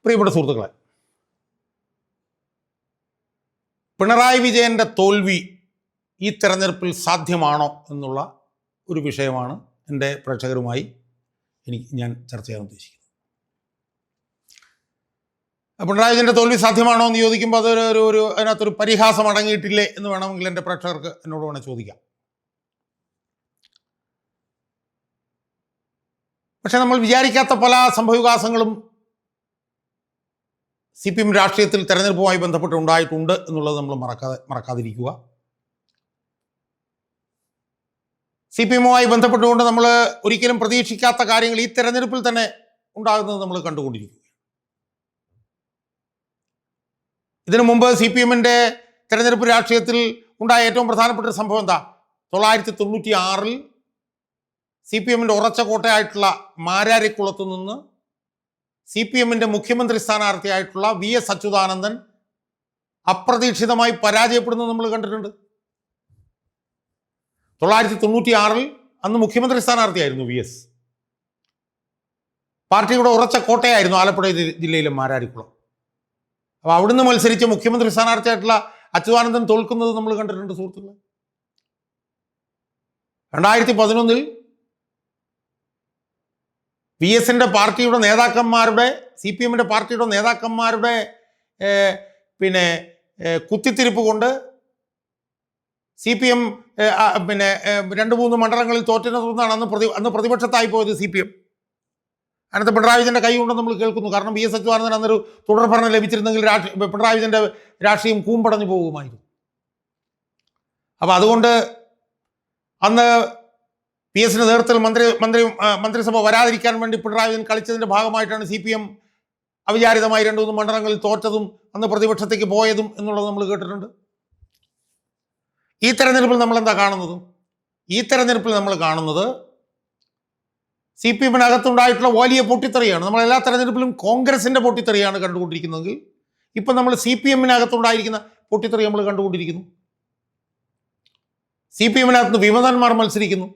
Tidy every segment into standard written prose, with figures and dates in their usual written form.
പ്രിയപ്പെട്ട സുഹൃത്തുക്കളെ, പിണറായി വിജയൻ്റെ തോൽവി ഈ തെരഞ്ഞെടുപ്പിൽ സാധ്യമാണോ എന്നുള്ള ഒരു വിഷയമാണ് എൻ്റെ പ്രേക്ഷകരുമായി ഞാൻ ചർച്ച ചെയ്യാൻ ഉദ്ദേശിക്കുന്നത്. പിണറായി വിജയൻ്റെ തോൽവി സാധ്യമാണോ എന്ന് ചോദിക്കുമ്പോൾ അതൊരു അതിനകത്തൊരു പരിഹാസം അടങ്ങിയിട്ടില്ലേ എന്ന് വേണമെങ്കിൽ എൻ്റെ പ്രേക്ഷകർക്ക് എന്നോട് വേണേൽ ചോദിക്കാം. പക്ഷെ നമ്മൾ വിചാരിക്കാത്ത പല സംഭവവികാസങ്ങളും CPM രാഷ്ട്രീയത്തിൽ തെരഞ്ഞെടുപ്പുമായി ബന്ധപ്പെട്ട് ഉണ്ടായിട്ടുണ്ട് എന്നുള്ളത് നമ്മൾ മറക്കാതിരിക്കുക. CPM-മായി ബന്ധപ്പെട്ടുകൊണ്ട് നമ്മൾ ഒരിക്കലും പ്രതീക്ഷിക്കാത്ത കാര്യങ്ങൾ ഈ തെരഞ്ഞെടുപ്പിൽ തന്നെ ഉണ്ടാകുന്നത് നമ്മൾ കണ്ടുകൊണ്ടിരിക്കുക. ഇതിനു മുമ്പ് CPM-ൻ്റെ തെരഞ്ഞെടുപ്പ് രാഷ്ട്രീയത്തിൽ ഉണ്ടായ ഏറ്റവും പ്രധാനപ്പെട്ട ഒരു സംഭവം എന്താ? 1996 CPM-ൻ്റെ ഉറച്ച കോട്ടയായിട്ടുള്ള മാരാരിക്കുളത്തു നിന്ന് CPM-ൻ്റെ മുഖ്യമന്ത്രി സ്ഥാനാർത്ഥിയായിട്ടുള്ള VS അച്യുതാനന്ദൻ അപ്രതീക്ഷിതമായി പരാജയപ്പെടുന്നത് നമ്മൾ കണ്ടിട്ടുണ്ട്. 1996 അന്ന് മുഖ്യമന്ത്രി സ്ഥാനാർത്ഥിയായിരുന്നു VS. പാർട്ടിയുടെ ഉറച്ച കോട്ടയായിരുന്നു ആലപ്പുഴ ജില്ലയിലെ മാരാരിക്കുളം. അപ്പോൾ അവിടുന്ന് മത്സരിച്ച് മുഖ്യമന്ത്രി സ്ഥാനാർത്ഥിയായിട്ടുള്ള അച്യുതാനന്ദൻ തോൽക്കുന്നത് നമ്മൾ കണ്ടിട്ടുണ്ട് സുഹൃത്തുക്കളെ. 2011 VS-ൻ്റെ പാർട്ടിയുടെ നേതാക്കന്മാരുടെ CPM-ൻ്റെ പാർട്ടിയുടെ നേതാക്കന്മാരുടെ കുത്തിത്തിരിപ്പ് കൊണ്ട് CPM 2-3 മണ്ഡലങ്ങളിൽ തോറ്റതിനെ തുടർന്നാണ് അന്ന് പ്രതിപക്ഷത്തായി പോയത് CPM. അതിനകത്ത് പിണറായി വിജയൻ്റെ കൈ ഉണ്ടെന്ന് നമ്മൾ കേൾക്കുന്നു. കാരണം VS അച്യുതാനന്ദൻ അന്നൊരു തുടർഭരണം ലഭിച്ചിരുന്നെങ്കിൽ പിണറായി വിജയൻ്റെ രാഷ്ട്രീയം കൂമ്പടഞ്ഞു പോകുമായിരുന്നു. അപ്പോൾ അതുകൊണ്ട് അന്ന് PS-ൻ്റെ നേതൃത്വത്തിൽ മന്ത്രിസഭ വരാതിരിക്കാൻ വേണ്ടി പിണറായി വിജയൻ കളിച്ചതിൻ്റെ ഭാഗമായിട്ടാണ് CPM അവിചാരിതമായി 2-3 മണ്ഡലങ്ങളിൽ തോറ്റതും അന്ന് പ്രതിപക്ഷത്തേക്ക് പോയതും എന്നുള്ളത് നമ്മൾ കേട്ടിട്ടുണ്ട്. ഈ തെരഞ്ഞെടുപ്പിൽ നമ്മൾ എന്താ കാണുന്നത്? ഈ തെരഞ്ഞെടുപ്പിൽ നമ്മൾ കാണുന്നത് CPM-നകത്തുണ്ടായിട്ടുള്ള വലിയ പൊട്ടിത്തെറിയാണ്. നമ്മൾ എല്ലാ തെരഞ്ഞെടുപ്പിലും കോൺഗ്രസിൻ്റെ പൊട്ടിത്തെറിയാണ് കണ്ടുകൊണ്ടിരിക്കുന്നതെങ്കിൽ ഇപ്പം നമ്മൾ CPM-നകത്തുണ്ടായിരിക്കുന്ന പൊട്ടിത്തെറി നമ്മൾ കണ്ടുകൊണ്ടിരിക്കുന്നു. CPM-നകത്ത് വിമതന്മാർ മത്സരിക്കുന്നു.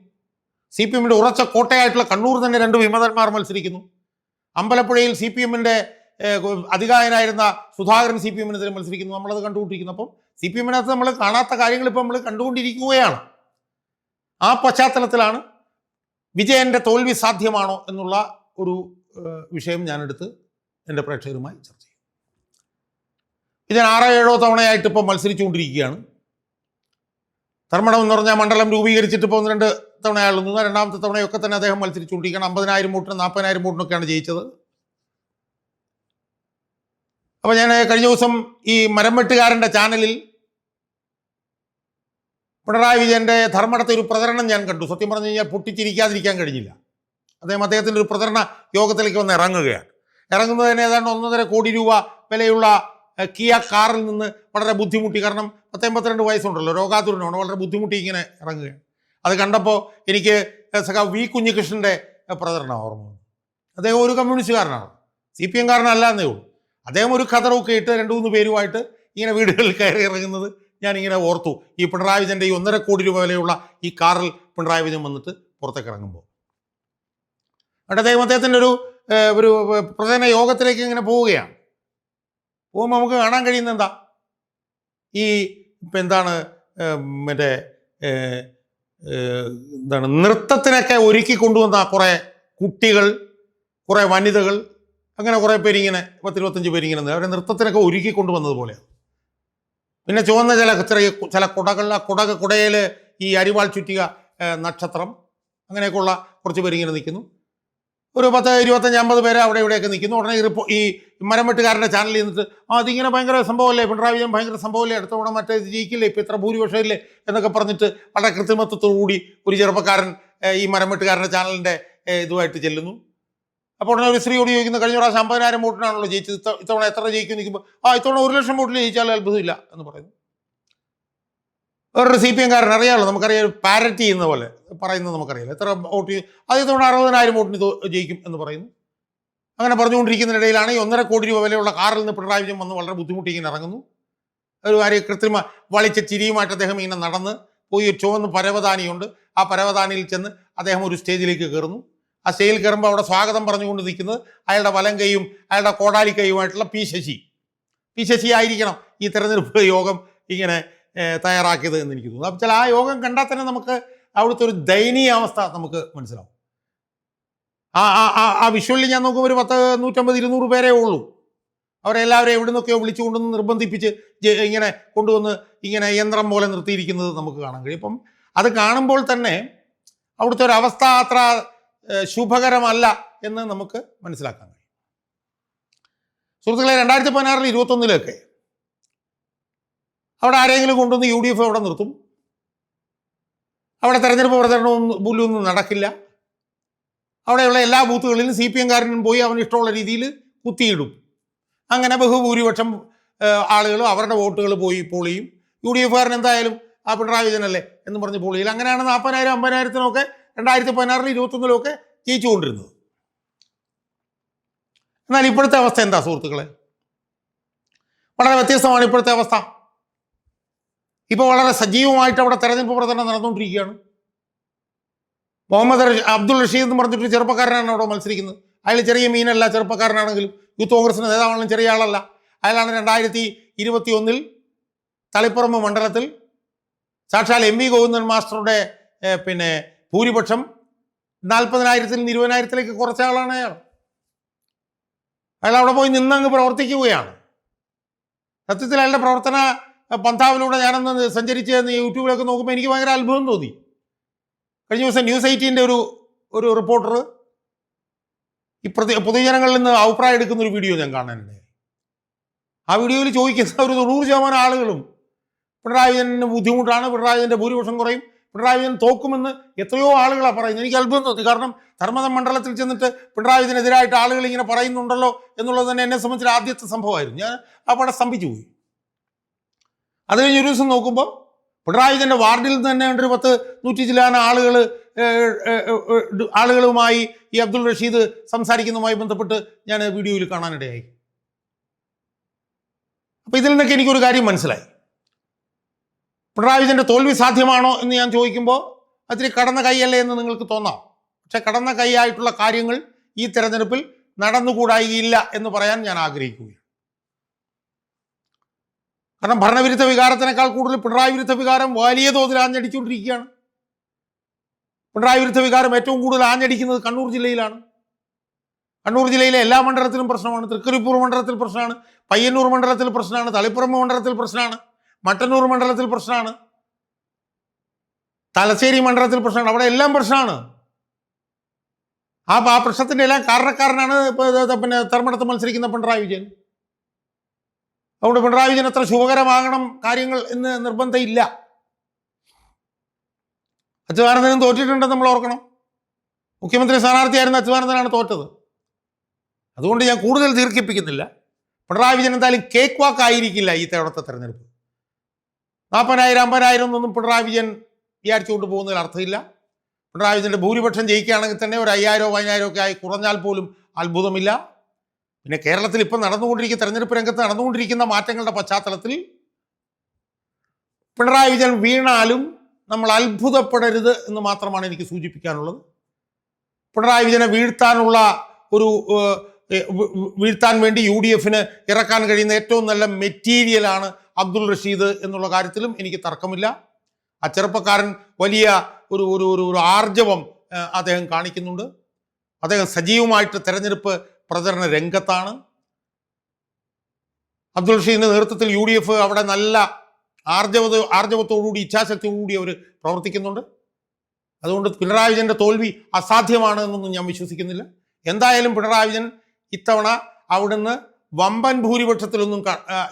CPM-ൻ്റെ ഉറച്ച കോട്ടയായിട്ടുള്ള കണ്ണൂർ തന്നെ 2 വിമതന്മാർ മത്സരിക്കുന്നു. അമ്പലപ്പുഴയിൽ CPM-ൻ്റെ അധികായനായിരുന്ന സുധാകരൻ CPM-നെതിരെ മത്സരിക്കുന്നു. നമ്മളത് കണ്ടുകൊണ്ടിരിക്കുന്നു. അപ്പം CPM-നകത്ത് നമ്മൾ കാണാത്ത കാര്യങ്ങൾ ഇപ്പം നമ്മൾ കണ്ടുകൊണ്ടിരിക്കുകയാണ്. ആ പശ്ചാത്തലത്തിലാണ് വിജയൻ്റെ തോൽവി സാധ്യമാണോ എന്നുള്ള ഒരു വിഷയം ഞാനെടുത്ത് എൻ്റെ പ്രേക്ഷകരുമായി ചർച്ച ചെയ്യും. വിജയൻ 6-7 തവണയായിട്ട് ഇപ്പം മത്സരിച്ചുകൊണ്ടിരിക്കുകയാണ്. ധർമ്മടം എന്ന് പറഞ്ഞാൽ മണ്ഡലം രൂപീകരിച്ചിട്ട് ഇപ്പോൾ 1-2 തവണയാളുന്നു. രണ്ടാമത്തെ തവണയൊക്കെ തന്നെ അദ്ദേഹം മത്സരിച്ചുകൊണ്ടിരിക്കുകയാണ്. 50,000 വോട്ടിനും 40,000 വോട്ടിനൊക്കെയാണ് ജയിച്ചത്. അപ്പോൾ ഞാൻ കഴിഞ്ഞ ദിവസം ഈ മരംവെട്ടുകാരൻ്റെ ചാനലിൽ പിണറായി വിജയൻ്റെ ധർമ്മടത്തെ ഒരു പ്രചരണം ഞാൻ കണ്ടു. സത്യം പറഞ്ഞു കഴിഞ്ഞാൽ പൊട്ടിച്ചിരിക്കാതിരിക്കാൻ കഴിഞ്ഞില്ല. അദ്ദേഹത്തിൻ്റെ ഒരു പ്രചരണ യോഗത്തിലേക്ക് വന്ന് ഇറങ്ങുകയാണ്. ഇറങ്ങുന്നതിന് ഏതാണ്ട് 1.5 കോടി രൂപ വിലയുള്ള കിയ കാറിൽ നിന്ന് വളരെ ബുദ്ധിമുട്ടി. കാരണം 52 വയസ്സുണ്ടല്ലോ, രോഗാതുരനാണ്, വളരെ ബുദ്ധിമുട്ടി ഇങ്ങനെ ഇറങ്ങുകയാണ്. അത് കണ്ടപ്പോൾ എനിക്ക് വി കുഞ്ഞികൃഷ്ണൻ്റെ പ്രചരണം ഓർമ്മ വന്നു. അദ്ദേഹം ഒരു കമ്മ്യൂണിസ്റ്റുകാരനാണ്, CPM-കാരനല്ല എന്നേ ഉള്ളൂ. അദ്ദേഹം ഒരു ഖദറൊക്കെ ഇട്ട് 2-3 പേരുമായിട്ട് ഇങ്ങനെ വീടുകളിൽ കയറി ഇറങ്ങുന്നത് ഞാനിങ്ങനെ ഓർത്തു. ഈ പിണറായി വിജയൻ്റെ ഈ 1.5 കോടി രൂപ വിലയുള്ള ഈ കാറിൽ പിണറായി വിജയൻ വന്നിട്ട് പുറത്തേക്ക് ഇറങ്ങുമ്പോൾ അദ്ദേഹത്തിൻ്റെ ഒരു പ്രധാന യോഗത്തിലേക്ക് ഇങ്ങനെ പോവുകയാണ്. പോകുമ്പോൾ നമുക്ക് കാണാൻ കഴിയുന്നത് എന്താ? ഈ നൃത്തത്തിനൊക്കെ ഒരുക്കി കൊണ്ടുവന്ന കുറേ കുട്ടികൾ, കുറേ വനിതകൾ, അങ്ങനെ കുറേ പേരിങ്ങനെ 10-25 പേരിങ്ങനെ അവരെ നൃത്തത്തിനൊക്കെ ഒരുക്കി കൊണ്ടുവന്നതുപോലെയാണ്. പിന്നെ ചുവന്ന ചില കുടയിൽ ഈ അരിവാൾ ചുറ്റിക നക്ഷത്രം, അങ്ങനെയൊക്കെയുള്ള കുറച്ച് പേരിങ്ങനെ നിൽക്കുന്നു. ഒരു 10, 25, 50 പേര് അവിടെ ഇവിടെയൊക്കെ നിൽക്കുന്നു. ഉടനെ ഈ മരംവെട്ടുകാരൻ്റെ ചാനലിൽ നിന്നിട്ട് അതിങ്ങനെ ഭയങ്കര സംഭവമല്ലേ, പിണറായി വിജയൻ ഭയങ്കര സംഭവമല്ലേ, അടുത്ത തവണ മറ്റേ ജയിക്കില്ലേ, ഇപ്പം ഇത്ര ഭൂരിപക്ഷം ഇല്ലേ എന്നൊക്കെ പറഞ്ഞിട്ട് വളരെ കൃത്രിമത്വത്തോടുകൂടി ഒരു ചെറുപ്പക്കാരൻ ഈ മരംവെട്ടുകാരൻ്റെ ചാനലിൻ്റെ ഇതുമായിട്ട് ചെല്ലുന്നു. അപ്പോൾ ഉടനെ ഒരു സ്ത്രീയോട് ചോദിക്കുന്ന, കഴിഞ്ഞ പ്രാവശ്യം 50,000 വോട്ടിനാണല്ലോ ജയിച്ചത്, ഇത്തവണ എത്ര ജയിക്കും നിൽക്കുമ്പോൾ ഇത്തവണ 1,00,000 വോട്ടിൽ ജയിച്ചാൽ അത്ഭുതമില്ല എന്ന് പറയുന്നു. വേറൊരു CPM-കാരൻ അറിയാമല്ലോ, നമുക്കറിയാം, പാരറ്റി ചെയ്യുന്ന പോലെ പറയുന്നത് നമുക്കറിയാമല്ലോ, എത്ര വോട്ട് ഇത്തവണ 60,000 വോട്ടിന് ജയിക്കും എന്ന് പറയുന്നു. അങ്ങനെ പറഞ്ഞുകൊണ്ടിരിക്കുന്നതിനിടയിലാണ് ഈ 1.5 കോടി രൂപ വിലയുള്ള കാറിൽ നിന്ന് പിണറായി വിജയൻ വന്ന് വളരെ ബുദ്ധിമുട്ടി ഇങ്ങനെ ഇറങ്ങുന്നു. ഒരു കാര്യം കൃത്രിമ വളിച്ച ചിരിയുമായിട്ട് അദ്ദേഹം ഇങ്ങനെ നടന്ന് പോയി. ഒരു ചുവന്ന് പരവതാനിയുണ്ട്, ആ പരവതാനിയിൽ ചെന്ന് അദ്ദേഹം ഒരു സ്റ്റേജിലേക്ക് കയറുന്നു. ആ സ്റ്റേജിൽ കയറുമ്പോൾ അവിടെ സ്വാഗതം പറഞ്ഞുകൊണ്ട് നിൽക്കുന്നത് അയാളുടെ വലം കൈയും അയാളുടെ കോടാലി കൈയുമായിട്ടുള്ള പി ശശി ആയിരിക്കണം ഈ തെരഞ്ഞെടുപ്പ് യോഗം ഇങ്ങനെ തയ്യാറാക്കിയത് എന്ന് എനിക്ക് തോന്നുന്നു. അപ്പോൾ ആ യോഗം കണ്ടാൽ തന്നെ നമുക്ക് അവിടുത്തെ ഒരു ദയനീയ അവസ്ഥ നമുക്ക് മനസ്സിലാവും. ആ വിഷ്വലിൽ ഞാൻ നോക്കുമ്പോൾ ഒരു 150-200 പേരേ ഉള്ളൂ. അവരെല്ലാവരും എവിടെ നിന്നൊക്കെയോ വിളിച്ചു കൊണ്ടുവന്ന് നിർബന്ധിപ്പിച്ച് ഇങ്ങനെ കൊണ്ടുവന്ന് ഇങ്ങനെ യന്ത്രം പോലെ നിർത്തിയിരിക്കുന്നത് നമുക്ക് കാണാൻ കഴിയും. അപ്പം അത് കാണുമ്പോൾ തന്നെ അവിടുത്തെ ഒരു അവസ്ഥ അത്ര ശുഭകരമല്ല എന്ന് നമുക്ക് മനസ്സിലാക്കാൻ കഴിയും. സുഹൃത്തുക്കളെ, 2016 21 അവിടെ ആരെങ്കിലും കൊണ്ടുവന്ന് UDF അവിടെ നിർത്തും. അവിടെ തെരഞ്ഞെടുപ്പ് പ്രചരണവും പോലൊന്നും നടക്കില്ല. അവിടെയുള്ള എല്ലാ ബൂത്തുകളിലും CPM-കാരനും പോയി അവന് ഇഷ്ടമുള്ള രീതിയിൽ കുത്തിയിടും. അങ്ങനെ ബഹുഭൂരിപക്ഷം ആളുകളും അവരുടെ വോട്ടുകൾ പോയി പോൾ ചെയ്യും. UDF-കാരൻ എന്തായാലും ആ പിണറായി വിജയനല്ലേ എന്ന് പറഞ്ഞ് പോൾ ചെയ്യില്ല. അങ്ങനെയാണ് 40,000 50,000-നൊക്കെ 2016 21 ജയിച്ചുകൊണ്ടിരുന്നത്. എന്നാൽ ഇപ്പോഴത്തെ അവസ്ഥ എന്താ സുഹൃത്തുക്കളെ? വളരെ വ്യത്യസ്തമാണ് ഇപ്പോഴത്തെ അവസ്ഥ. ഇപ്പോൾ വളരെ സജീവമായിട്ട് അവിടെ തെരഞ്ഞെടുപ്പ് പ്രചരണം നടന്നുകൊണ്ടിരിക്കുകയാണ്. അബ്ദുൾ റഷീദ് എന്ന് പറഞ്ഞിട്ടൊരു ചെറുപ്പക്കാരനാണ് അവിടെ മത്സരിക്കുന്നത്. അയാൾ ചെറിയ മീനല്ല, ചെറുപ്പക്കാരനാണെങ്കിലും യൂത്ത് കോൺഗ്രസിൻ്റെ നേതാവാണെങ്കിലും ചെറിയ ആളല്ല. അയാളാണ് 2021 തളിപ്പറമ്പ് മണ്ഡലത്തിൽ സാക്ഷാൽ MV ഗോവിന്ദൻ മാസ്റ്ററുടെ ഭൂരിപക്ഷം 40,000-ൽ നിന്ന് 20,000-ലേക്ക് കുറച്ച ആളാണ് അയാൾ. അവിടെ പോയി നിന്നങ്ങ് പ്രവർത്തിക്കുകയാണ്. സത്യത്തിൽ അയാളുടെ പ്രവർത്തന പന്ഥാവിലൂടെ ഞാനൊന്ന് സഞ്ചരിച്ച് യൂട്യൂബിലൊക്കെ നോക്കുമ്പോൾ എനിക്ക് ഭയങ്കര അത്ഭുതം തോന്നി. കഴിഞ്ഞ ദിവസം News 18-ൻ്റെ ഒരു റിപ്പോർട്ടർ ഈ പൊതുജനങ്ങളിൽ നിന്ന് അഭിപ്രായം എടുക്കുന്നൊരു വീഡിയോ ഞാൻ കാണാനുണ്ടായി. ആ വീഡിയോയിൽ ചോദിക്കുന്ന ഒരു 100% ആളുകളും പിണറായി വിജയന് ബുദ്ധിമുട്ടാണ്, പിണറായി വിജയൻ്റെ ഭൂരിപക്ഷം കുറയും, പിണറായി വിജയൻ തോക്കുമെന്ന് എത്രയോ ആളുകളാണ് പറയുന്നത്. എനിക്ക് അത്ഭുതം തോന്നി. കാരണം ധർമ്മടം മണ്ഡലത്തിൽ ചെന്നിട്ട് പിണറായി വിജയനെതിരായിട്ട് ആളുകൾ ഇങ്ങനെ പറയുന്നുണ്ടല്ലോ എന്നുള്ളത് തന്നെ എന്നെ സംബന്ധിച്ച് ആദ്യത്തെ സംഭവമായിരുന്നു. ഞാൻ അവിടെ സ്തംഭിച്ചു പോയി. അത് കഴിഞ്ഞ് ഒരു ദിവസം നോക്കുമ്പോൾ പിണറായി വിജയൻ്റെ വാർഡിൽ തന്നെ ഉണ്ട് 100-100 ചില്ലാന ആളുകളുമായി ഈ അബ്ദുൾ റഷീദ് സംസാരിക്കുന്നതുമായി ബന്ധപ്പെട്ട് ഞാൻ വീഡിയോയിൽ കാണാനിടയായി. അപ്പോൾ ഇതിൽ നിന്നൊക്കെ എനിക്കൊരു കാര്യം മനസ്സിലായി. പിണറായി വിജയൻ്റെ തോൽവി സാധ്യമാണോ എന്ന് ഞാൻ ചോദിക്കുമ്പോൾ അതിന് കടന്ന കൈയല്ലേ എന്ന് നിങ്ങൾക്ക് തോന്നാം. പക്ഷെ കടന്ന കൈയായിട്ടുള്ള കാര്യങ്ങൾ ഈ തെരഞ്ഞെടുപ്പിൽ നടന്നുകൂടായില്ല എന്ന് പറയാൻ ഞാൻ ആഗ്രഹിക്കുകയാണ്. കാരണം ഭരണവിരുദ്ധ വികാരത്തിനേക്കാൾ കൂടുതൽ പിണറായി വിരുദ്ധ വികാരം വലിയ തോതിൽ ആഞ്ഞടിച്ചുകൊണ്ടിരിക്കുകയാണ്. പിണറായി വിരുദ്ധ വികാരം ഏറ്റവും കൂടുതൽ ആഞ്ഞടിക്കുന്നത് കണ്ണൂർ ജില്ലയിലാണ്. കണ്ണൂർ ജില്ലയിലെ എല്ലാ മണ്ഡലത്തിലും പ്രശ്നമാണ്. തൃക്കരിപ്പൂർ മണ്ഡലത്തിൽ പ്രശ്നമാണ്, പയ്യന്നൂർ മണ്ഡലത്തിൽ പ്രശ്നമാണ്, തളിപ്പറമ്പ് മണ്ഡലത്തിൽ പ്രശ്നമാണ്, മട്ടന്നൂർ മണ്ഡലത്തിൽ പ്രശ്നമാണ്, തലശ്ശേരി മണ്ഡലത്തിൽ പ്രശ്നമാണ്. അവിടെ എല്ലാം പ്രശ്നമാണ്. ആ പ്രശ്നത്തിൻ്റെ എല്ലാം കാരണക്കാരനാണ് ധർമ്മടത്ത് മത്സരിക്കുന്ന പിണറായി വിജയൻ. അതുകൊണ്ട് പിണറായി വിജയൻ അത്ര ശുഭകരമാകണം കാര്യങ്ങൾ എന്ന് നിർബന്ധമില്ല. അച്യുതാനന്ദനും തോറ്റിട്ടുണ്ടെന്ന് നമ്മൾ ഓർക്കണം. മുഖ്യമന്ത്രി സ്ഥാനാർത്ഥിയായിരുന്ന അച്യുതാനന്ദനാണ് തോറ്റത്. അതുകൊണ്ട് ഞാൻ കൂടുതൽ ദീർഘിപ്പിക്കുന്നില്ല. പിണറായി വിജയൻ എന്തായാലും കേക്ക് വാക്ക് ആയിരിക്കില്ല ഈ തവണത്തെ തെരഞ്ഞെടുപ്പ്. 40,000 50,000 എന്നൊന്നും പിണറായി വിജയൻ വിചാരിച്ചുകൊണ്ട് പോകുന്നതിൽ അർത്ഥമില്ല. പിണറായി വിജയൻ്റെ ഭൂരിപക്ഷം ജയിക്കുകയാണെങ്കിൽ തന്നെ ഒരു 5,000 10,000 ഒക്കെ ആയി കുറഞ്ഞാൽ പോലും അത്ഭുതമില്ല. പിന്നെ കേരളത്തിൽ ഇപ്പം നടന്നുകൊണ്ടിരിക്കുന്ന തെരഞ്ഞെടുപ്പ് രംഗത്ത് നടന്നുകൊണ്ടിരിക്കുന്ന മാറ്റങ്ങളുടെ പശ്ചാത്തലത്തിൽ പിണറായി വിജയൻ വീണാലും നമ്മൾ അത്ഭുതപ്പെടരുത് എന്ന് മാത്രമാണ് എനിക്ക് സൂചിപ്പിക്കാനുള്ളത്. പിണറായി വിജയനെ വീഴ്ത്താൻ വേണ്ടി UDF-ന് ഇറക്കാൻ കഴിയുന്ന ഏറ്റവും നല്ല മെറ്റീരിയലാണ് അബ്ദുൾ റഷീദ് എന്നുള്ള കാര്യത്തിലും എനിക്ക് തർക്കമില്ല. ആ ചെറുപ്പക്കാരൻ വലിയ ഒരു ആർജവം അദ്ദേഹം കാണിക്കുന്നുണ്ട്. അദ്ദേഹം സജീവമായിട്ട് തെരഞ്ഞെടുപ്പ് പ്രചരണ രംഗത്താണ്. അബ്ദുൾ റഷീദിൻ്റെ നേതൃത്വത്തിൽ UDF അവിടെ നല്ല ആർജവത്തോടുകൂടി ഇച്ഛാശക്തിയോടുകൂടി അവർ പ്രവർത്തിക്കുന്നുണ്ട്. അതുകൊണ്ട് പിണറായി വിജയൻ്റെ തോൽവി അസാധ്യമാണ് എന്നൊന്നും ഞാൻ വിശ്വസിക്കുന്നില്ല. എന്തായാലും പിണറായി വിജയൻ ഇത്തവണ അവിടുന്ന് വമ്പൻ ഭൂരിപക്ഷത്തിലൊന്നും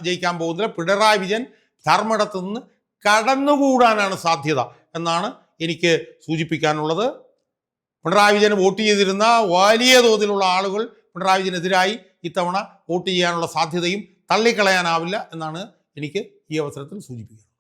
ജയിക്കാൻ പോകുന്നില്ല. പിണറായി വിജയൻ ധർമ്മടത്ത് നിന്ന് കടന്നുകൂടാനാണ് സാധ്യത എന്നാണ് എനിക്ക് സൂചിപ്പിക്കാനുള്ളത്. പിണറായി വിജയന് വോട്ട് ചെയ്തിരുന്ന വലിയ തോതിലുള്ള ആളുകൾ പിണറായി വിജയനെതിരായി ഇത്തവണ വോട്ട് ചെയ്യാനുള്ള സാധ്യതയും തള്ളിക്കളയാനാവില്ല എന്നാണ് എനിക്ക് ഈ അവസരത്തിൽ സൂചിപ്പിക്കുന്നത്.